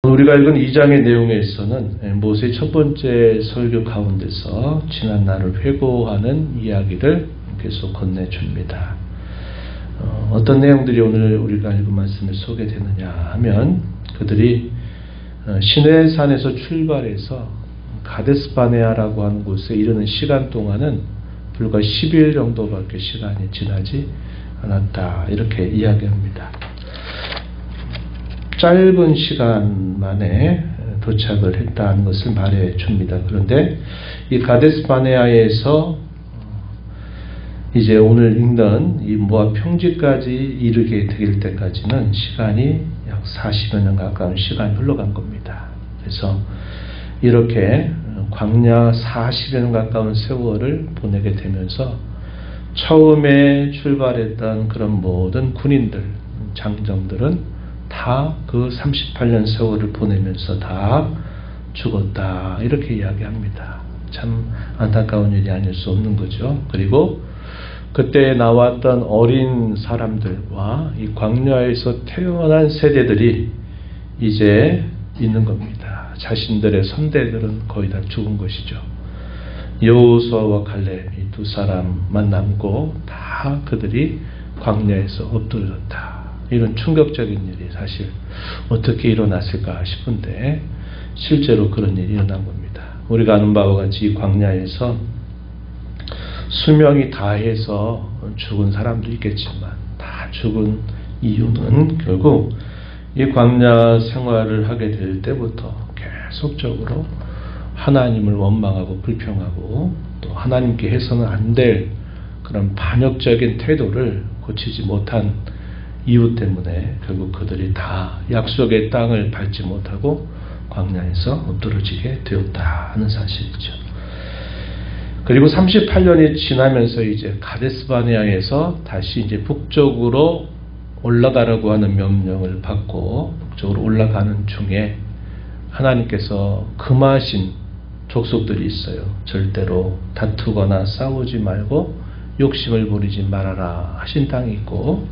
우리가 읽은 2장의 내용에서는 모세의 첫 번째 설교 가운데서 지난 날을 회고하는 이야기를 계속 건네줍니다. 어떤 내용들이 오늘 우리가 읽은 말씀에 소개되느냐 하면 그들이 시내산에서 출발해서 가데스바네아라고 하는 곳에 이르는 시간 동안은 불과 10일 정도밖에 시간이 지나지 않았다, 이렇게 이야기합니다. 짧은 시간 만에 도착을 했다는 것을 말해 줍니다. 그런데 이 가데스바네아에서 이제 오늘 읽는 이 모압 평지까지 이르게 될 때까지는 시간이 약 40여 년 가까운 시간이 흘러간 겁니다. 그래서 이렇게 광야 40여 년 가까운 세월을 보내게 되면서 처음에 출발했던 그런 모든 군인들, 장정들은 다 그 38년 세월을 보내면서 다 죽었다, 이렇게 이야기합니다. 참 안타까운 일이 아닐 수 없는 거죠. 그리고 그때 나왔던 어린 사람들과 이 광야에서 태어난 세대들이 이제 있는 겁니다. 자신들의 선대들은 거의 다 죽은 것이죠. 여호수아와 갈렙 이 두 사람만 남고 다 그들이 광야에서 엎드러졌다. 이런 충격적인 일이 사실 어떻게 일어났을까 싶은데 실제로 그런 일이 일어난 겁니다. 우리가 아는 바와 같이 이 광야에서 수명이 다해서 죽은 사람도 있겠지만 다 죽은 이유는 결국 이 광야 생활을 하게 될 때부터 계속적으로 하나님을 원망하고 불평하고 또 하나님께 해서는 안 될 그런 반역적인 태도를 고치지 못한 이유 때문에 결국 그들이 다 약속의 땅을 밟지 못하고 광야에서 엎드러지게 되었다 하는 사실이죠. 그리고 38년이 지나면서 이제 가데스바네아에서 다시 이제 북쪽으로 올라가라고 하는 명령을 받고 북쪽으로 올라가는 중에 하나님께서 금하신 족속들이 있어요. 절대로 다투거나 싸우지 말고 욕심을 부리지 말아라 하신 땅이 있고,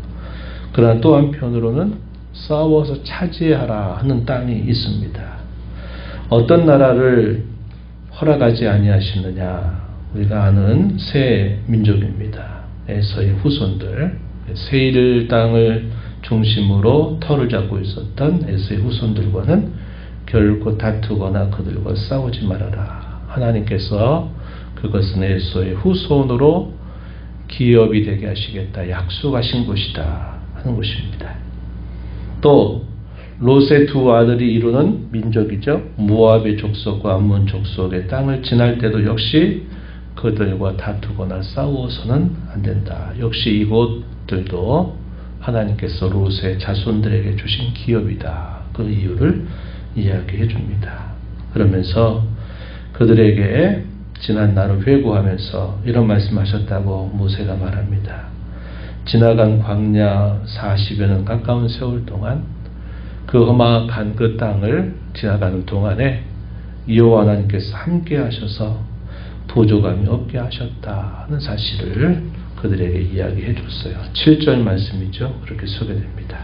그러나 또 한편으로는 싸워서 차지하라 하는 땅이 있습니다. 어떤 나라를 허락하지 아니하시느냐? 우리가 아는 세 민족입니다. 에서의 후손들, 세일 땅을 중심으로 터를 잡고 있었던 에서의 후손들과는 결코 다투거나 그들과 싸우지 말아라. 하나님께서 그것은 에서의 후손으로 기업이 되게 하시겠다 약속하신 것이다 하는 것입니다. 또 롯의 두 아들이 이루는 민족이죠. 모압의 족속과 암몬 족속의 땅을 지날 때도 역시 그들과 다투거나 싸워서는 안 된다. 역시 이곳들도 하나님께서 롯의 자손들에게 주신 기업이다. 그 이유를 이야기해 줍니다. 그러면서 그들에게 지난 날을 회고하면서 이런 말씀하셨다고 모세가 말합니다. 지나간 광야 40여 년 가까운 세월 동안 그 험악한 그 땅을 지나가는 동안에 여호와 하나님께서 함께 하셔서 부족함이 없게 하셨다 하는 사실을 그들에게 이야기해 줬어요. 7절 말씀이죠. 그렇게 소개됩니다.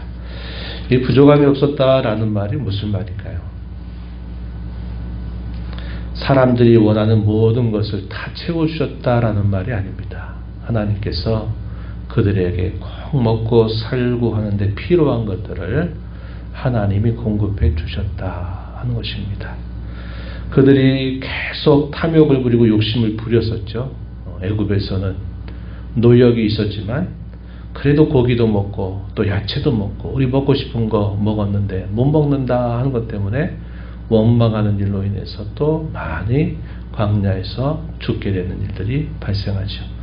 이 부족함이 없었다라는 말이 무슨 말일까요? 사람들이 원하는 모든 것을 다 채워주셨다라는 말이 아닙니다. 하나님께서 그들에게 꼭 먹고 살고 하는데 필요한 것들을 하나님이 공급해 주셨다 하는 것입니다. 그들이 계속 탐욕을 부리고 욕심을 부렸었죠. 애굽에서는 노역이 있었지만 그래도 고기도 먹고 또 야채도 먹고 우리 먹고 싶은 거 먹었는데 못 먹는다 하는 것 때문에 원망하는 일로 인해서 또 많이 광야에서 죽게 되는 일들이 발생하죠.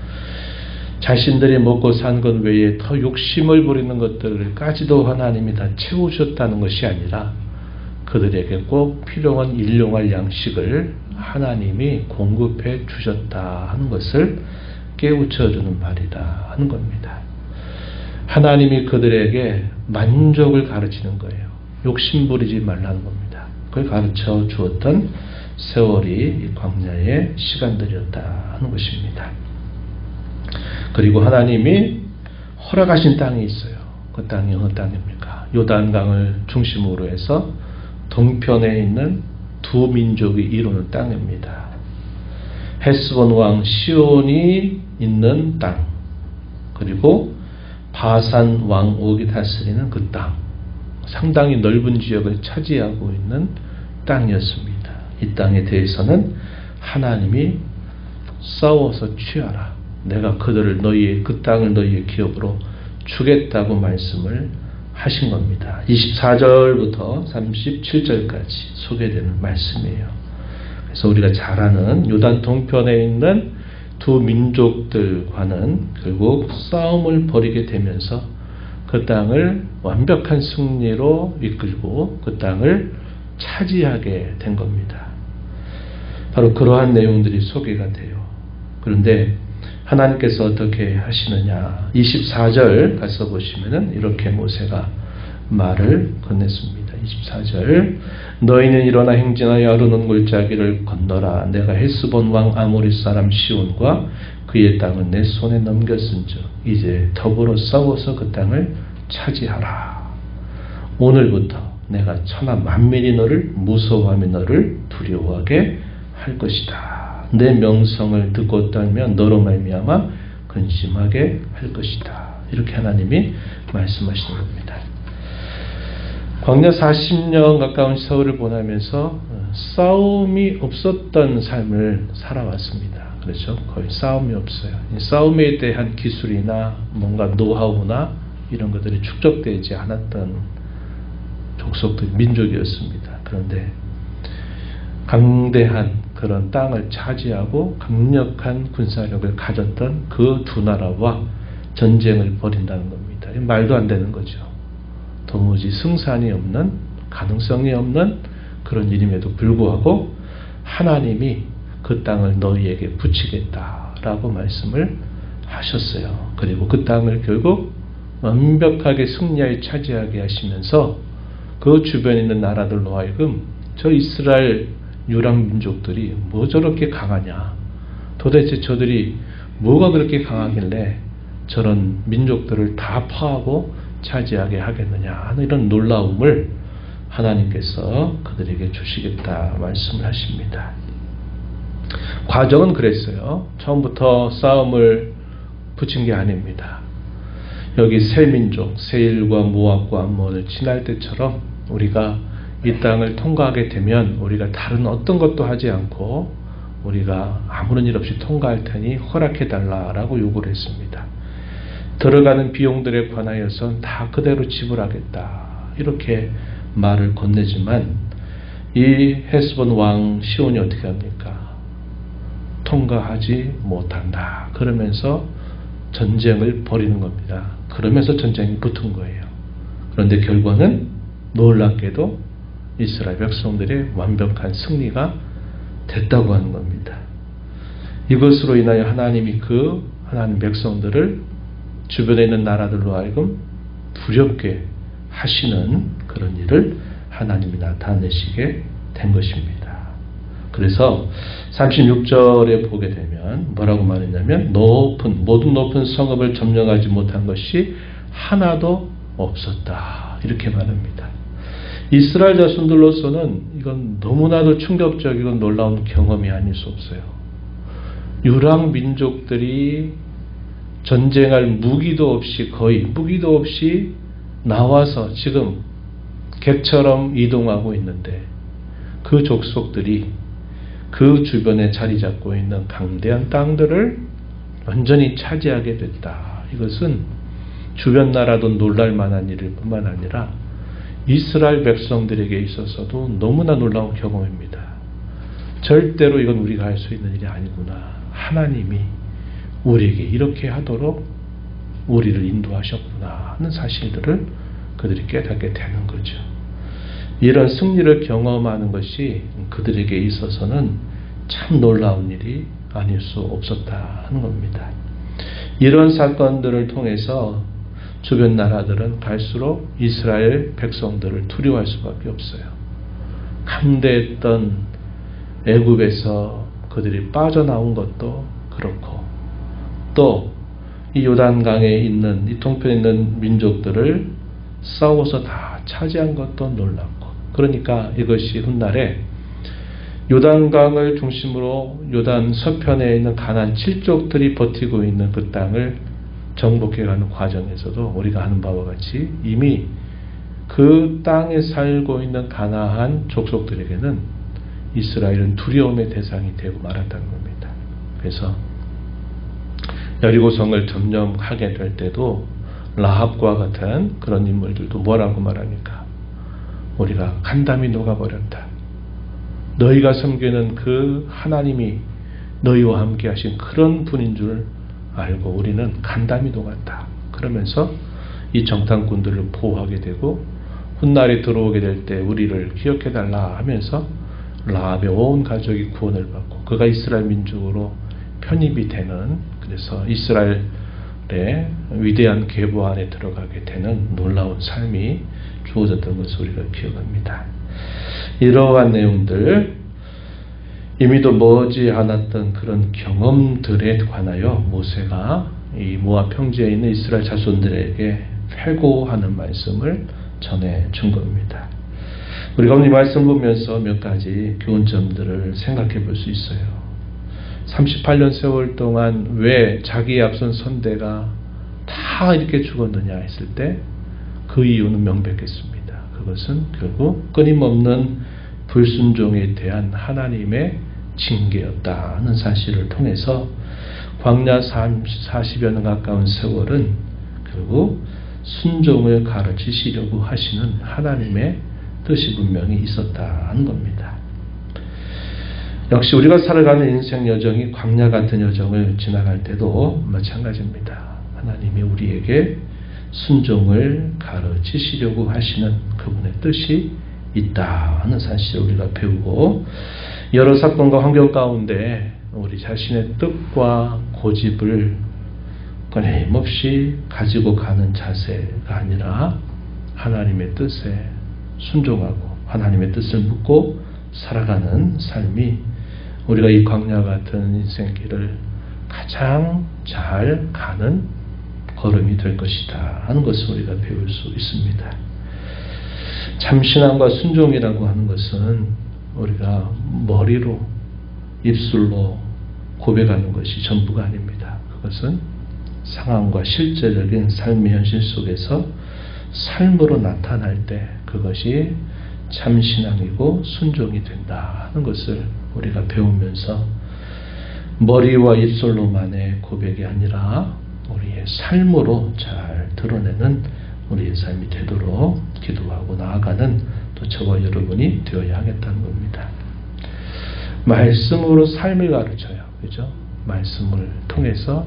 자신들이 먹고 산 것 외에 더 욕심을 부리는 것들까지도 하나님이 다 채우셨다는 것이 아니라 그들에게 꼭 필요한 일용할 양식을 하나님이 공급해 주셨다 하는 것을 깨우쳐주는 말이다 하는 겁니다. 하나님이 그들에게 만족을 가르치는 거예요. 욕심 부리지 말라는 겁니다. 그걸 가르쳐 주었던 세월이 광야의 시간들이었다 하는 것입니다. 그리고 하나님이 허락하신 땅이 있어요. 그 땅이 어느 땅입니까? 요단강을 중심으로 해서 동편에 있는 두 민족이 이루는 땅입니다. 헤스본 왕 시온이 있는 땅, 그리고 바산 왕 옥이 다스리는 그 땅, 상당히 넓은 지역을 차지하고 있는 땅이었습니다. 이 땅에 대해서는 하나님이 싸워서 취하라, 내가 그들을 그 땅을 너희의 기업으로 주겠다고 말씀을 하신 겁니다. 24절부터 37절까지 소개되는 말씀이에요. 그래서 우리가 잘 아는 요단 동편에 있는 두 민족들과는 결국 싸움을 벌이게 되면서 그 땅을 완벽한 승리로 이끌고 그 땅을 차지하게 된 겁니다. 바로 그러한 내용들이 소개가 돼요. 그런데 하나님께서 어떻게 하시느냐, 24절 가서 보시면은 이렇게 모세가 말을 건넸습니다. 24절, 너희는 일어나 행진하여 아르논 골짜기를 건너라. 내가 헤스본 왕 아모리 사람 시온과 그의 땅을 내 손에 넘겼은즉 이제 더불어 싸워서 그 땅을 차지하라. 오늘부터 내가 천하 만민이 너를 무서워하며 너를 두려워하게 할 것이다. 내 명성을 듣고 떨면 너로 말미암아 근심하게 할 것이다. 이렇게 하나님이 말씀하시는 겁니다. 광야 40년 가까운 세월을 보내면서 싸움이 없었던 삶을 살아왔습니다. 그렇죠? 거의 싸움이 없어요. 싸움에 대한 기술이나 뭔가 노하우나 이런 것들이 축적되지 않았던 족속들, 민족이었습니다. 그런데 강대한 그런 땅을 차지하고 강력한 군사력을 가졌던 그 두 나라와 전쟁을 벌인다는 겁니다. 말도 안 되는 거죠. 도무지 승산이 없는, 가능성이 없는 그런 일임에도 불구하고 하나님이 그 땅을 너희에게 붙이겠다라고 말씀을 하셨어요. 그리고 그 땅을 결국 완벽하게 승리하여 차지하게 하시면서 그 주변에 있는 나라들로 하여금 저 이스라엘 유랑민족들이 뭐 저렇게 강하냐, 도대체 저들이 뭐가 그렇게 강하길래 저런 민족들을 다 파하고 차지하게 하겠느냐 하는 이런 놀라움을 하나님께서 그들에게 주시겠다 말씀을 하십니다. 과정은 그랬어요. 처음부터 싸움을 붙인 게 아닙니다. 여기 세 민족, 세일과 모압과 암몬을 친할 때처럼 우리가 이 땅을 통과하게 되면 우리가 다른 어떤 것도 하지 않고 우리가 아무런 일 없이 통과할 테니 허락해달라라고 요구를 했습니다. 들어가는 비용들에 관하여선 다 그대로 지불하겠다 이렇게 말을 건네지만 이 헤스본 왕 시온이 어떻게 합니까? 통과하지 못한다. 그러면서 전쟁을 벌이는 겁니다. 그러면서 전쟁이 붙은 거예요. 그런데 결과는 놀랍게도 이스라엘 백성들의 완벽한 승리가 됐다고 하는 겁니다. 이것으로 인하여 하나님이 하나님 백성들을 주변에 있는 나라들로 하여금 두렵게 하시는 그런 일을 하나님이 나타내시게 된 것입니다. 그래서 36절에 보게 되면 뭐라고 말했냐면 모든 높은 성읍을 점령하지 못한 것이 하나도 없었다. 이렇게 말합니다. 이스라엘 자손들로서는 이건 너무나도 충격적이고 놀라운 경험이 아닐 수 없어요. 유랑 민족들이 전쟁할 무기도 없이 거의 무기도 없이 나와서 지금 객처럼 이동하고 있는데 그 족속들이 그 주변에 자리 잡고 있는 강대한 땅들을 완전히 차지하게 됐다. 이것은 주변 나라도 놀랄 만한 일일 뿐만 아니라 이스라엘 백성들에게 있어서도 너무나 놀라운 경험입니다. 절대로 이건 우리가 할 수 있는 일이 아니구나. 하나님이 우리에게 이렇게 하도록 우리를 인도하셨구나 하는 사실들을 그들이 깨닫게 되는 거죠. 이런 승리를 경험하는 것이 그들에게 있어서는 참 놀라운 일이 아닐 수 없었다 하는 겁니다. 이런 사건들을 통해서 주변 나라들은 갈수록 이스라엘 백성들을 두려워할 수밖에 없어요. 강대했던 애굽에서 그들이 빠져나온 것도 그렇고 또 이 요단강에 있는 이 동편에 있는 민족들을 싸워서 다 차지한 것도 놀랍고 그러니까 이것이 훗날에 요단강을 중심으로 요단 서편에 있는 가나안 7족들이 버티고 있는 그 땅을 정복해가는 과정에서도 우리가 아는 바와 같이 이미 그 땅에 살고 있는 가나안 족속들에게는 이스라엘은 두려움의 대상이 되고 말았다는 겁니다. 그래서 여리고성을 점령하게 될 때도 라합과 같은 그런 인물들도 뭐라고 말합니까? 우리가 간담이 녹아버렸다. 너희가 섬기는 그 하나님이 너희와 함께 하신 그런 분인 줄 알고 우리는 간담이 녹았다. 그러면서 이 정탐꾼들을 보호하게 되고 훗날에 들어오게 될 때 우리를 기억해달라 하면서 라합의 온 가족이 구원을 받고 그가 이스라엘 민족으로 편입이 되는, 그래서 이스라엘의 위대한 계보 안에 들어가게 되는 놀라운 삶이 주어졌던 것을 우리가 기억합니다. 이러한 내용들, 이미도 머지 않았던 그런 경험들에 관하여 모세가 이 모압 평지에 있는 이스라엘 자손들에게 회고하는 말씀을 전해준 겁니다. 우리가 오늘 이 말씀 보면서 몇 가지 교훈점들을 생각해 볼 수 있어요. 38년 세월 동안 왜 자기의 앞선 선대가 다 이렇게 죽었느냐 했을 때 그 이유는 명백했습니다. 그것은 결국 끊임없는 불순종에 대한 하나님의 징계였다는 사실을 통해서 광야 40여 년 가까운 세월은 결국 순종을 가르치시려고 하시는 하나님의 뜻이 분명히 있었다는 겁니다. 역시 우리가 살아가는 인생 여정이 광야 같은 여정을 지나갈 때도 마찬가지입니다. 하나님이 우리에게 순종을 가르치시려고 하시는 그분의 뜻이 있다는 사실을 우리가 배우고, 여러 사건과 환경 가운데 우리 자신의 뜻과 고집을 끊임없이 가지고 가는 자세가 아니라 하나님의 뜻에 순종하고 하나님의 뜻을 묻고 살아가는 삶이 우리가 이 광야 같은 인생길을 가장 잘 가는 걸음이 될 것이다 하는 것을 우리가 배울 수 있습니다. 참신함과 순종이라고 하는 것은 우리가 머리로, 입술로 고백하는 것이 전부가 아닙니다. 그것은 상황과 실제적인 삶의 현실 속에서 삶으로 나타날 때 그것이 참신앙이고 순종이 된다 하는 것을 우리가 배우면서 머리와 입술로만의 고백이 아니라 우리의 삶으로 잘 드러내는 우리의 삶이 되도록 기도하고 나아가는 또 저와 여러분이 되어야 하겠다는 겁니다. 말씀으로 삶을 가르쳐요. 그죠? 말씀을 통해서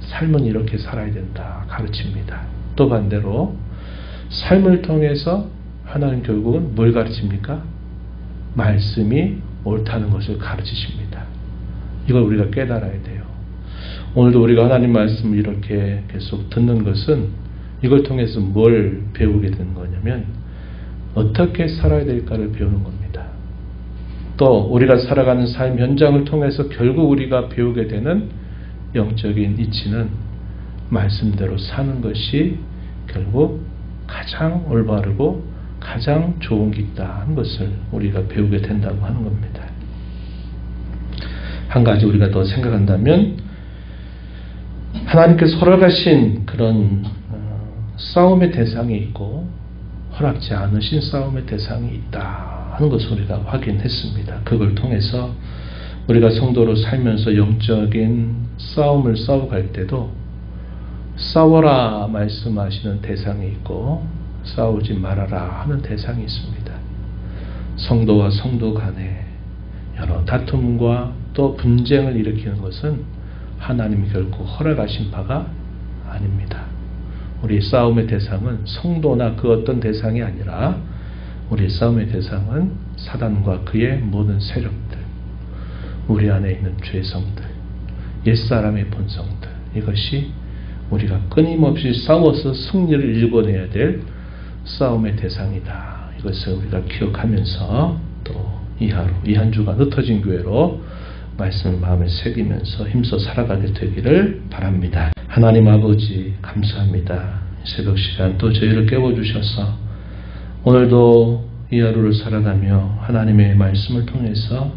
삶은 이렇게 살아야 된다 가르칩니다. 또 반대로 삶을 통해서 하나님 결국은 뭘 가르칩니까? 말씀이 옳다는 것을 가르치십니다. 이걸 우리가 깨달아야 돼요. 오늘도 우리가 하나님 말씀을 이렇게 계속 듣는 것은 이걸 통해서 뭘 배우게 되는 거냐면 어떻게 살아야 될까를 배우는 겁니다. 또 우리가 살아가는 삶 현장을 통해서 결국 우리가 배우게 되는 영적인 이치는 말씀대로 사는 것이 결국 가장 올바르고 가장 좋은 길이다 하는 것을 우리가 배우게 된다고 하는 겁니다. 한 가지 우리가 더 생각한다면 하나님께서 허락하신 그런 싸움의 대상이 있고 허락지 않으신 싸움의 대상이 있다 하는 것을 우리가 확인했습니다. 그걸 통해서 우리가 성도로 살면서 영적인 싸움을 싸워갈 때도 싸워라 말씀하시는 대상이 있고 싸우지 말아라 하는 대상이 있습니다. 성도와 성도 간에 여러 다툼과 또 분쟁을 일으키는 것은 하나님이 결코 허락하신 바가 아닙니다. 우리 싸움의 대상은 성도나 그 어떤 대상이 아니라 우리 싸움의 대상은 사단과 그의 모든 세력들, 우리 안에 있는 죄성들, 옛사람의 본성들, 이것이 우리가 끊임없이 싸워서 승리를 일궈내야 될 싸움의 대상이다. 이것을 우리가 기억하면서 또 이 하루, 이 한 주가 흩어진 교회로 말씀을 마음에 새기면서 힘써 살아가게 되기를 바랍니다. 하나님 아버지 감사합니다. 새벽 시간 또 저희를 깨워주셔서 오늘도 이 하루를 살아가며 하나님의 말씀을 통해서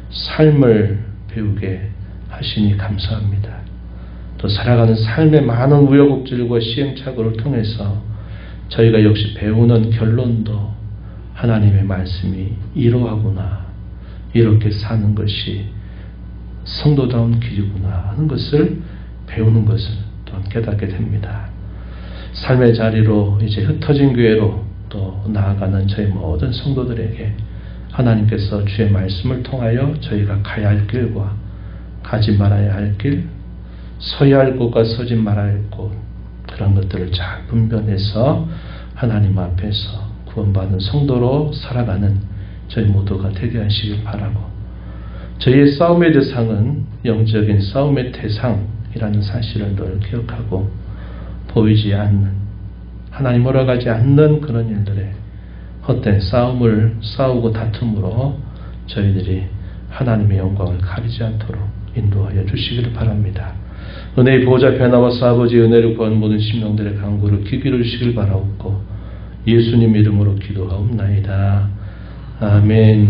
삶을 배우게 하시니 감사합니다. 또 살아가는 삶의 많은 우여곡절과 시행착오를 통해서 저희가 역시 배우는 결론도 하나님의 말씀이 이러하구나, 이렇게 사는 것이 성도다운 길이구나 하는 것을 배우는 것을 또한 깨닫게 됩니다. 삶의 자리로 이제 흩어진 교회로 또 나아가는 저희 모든 성도들에게 하나님께서 주의 말씀을 통하여 저희가 가야 할 길과 가지 말아야 할 길, 서야 할 곳과 서지 말아야 할 곳, 그런 것들을 잘 분별해서 하나님 앞에서 구원받은 성도로 살아가는 저희 모두가 되게 하시길 바라고, 저희의 싸움의 대상은 영적인 싸움의 대상이라는 사실을 늘 기억하고, 보이지 않는, 하나님 허락하지 않는 그런 일들에 헛된 싸움을 싸우고 다툼으로 저희들이 하나님의 영광을 가리지 않도록 인도하여 주시기를 바랍니다. 은혜의 보호자 변화와사 아버지의 은혜를 구한 모든 심령들의 간구를 귀기를 주시길 바라옵고 예수님 이름으로 기도하옵나이다. 아멘.